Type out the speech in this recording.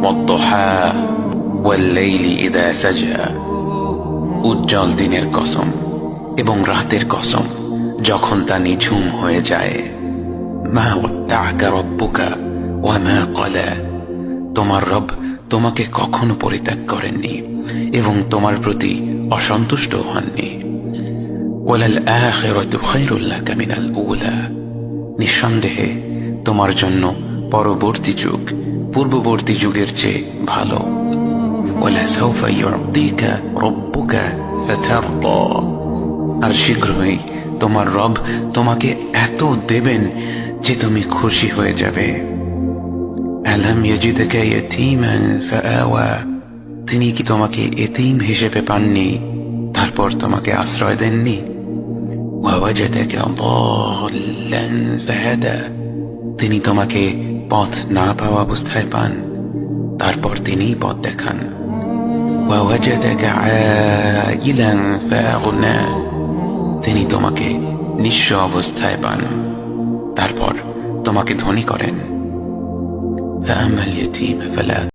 ওয়াদ-দুহা ওয়াল-লাইলি ইযা সাজা, উজ্জ্বল দিনের কসম এবং রাতের কসম যখন তা নিঝুম হয়ে যায়। মা ওয়াদ্দা'আকা রাব্বুকা ওয়া মা ক্বালা, তোমার রব তোমাকে কখনো পরিত্যাগ করেননি এবং তোমার প্রতি অসন্তুষ্ট হননি। ওয়ালাল আখিরাতু খায়রুল লাকা মিনাল উলা, নিঃসন্দেহে তোমার জন্য পরবর্তী যুগ পূর্ববর্তী যুগের চেয়ে ভালো। ওয়ালা সাওফা ইউ'তিকা রাব্বুকা ফাতারদা, আর শীঘ্রই তোমার রব তোমাকে এত দেবেন যে তুমি খুশি হয়ে যাবে। আলাম ইয়াজিদকা ইয়াতীমান ফাআওয়া, তিনি কি তোমাকে এতিম হিসেবে পাননি তারপর তোমাকে আশ্রয় দেননি? ওয়া ওয়াজাদাকা দাল্লান ফাহাদা, তিনি তোমাকে পথ না পাওয়া অবস্থায় পান তারপর তিনিই পথ দেখান। ওয়া ওয়াজাদাকা আইলান ফাআগনা, তিনি তোমাকে নিঃস্ব অবস্থায় পান তারপর তোমাকে ধনী করেন। ফাআমাল ইয়াতীম ফালা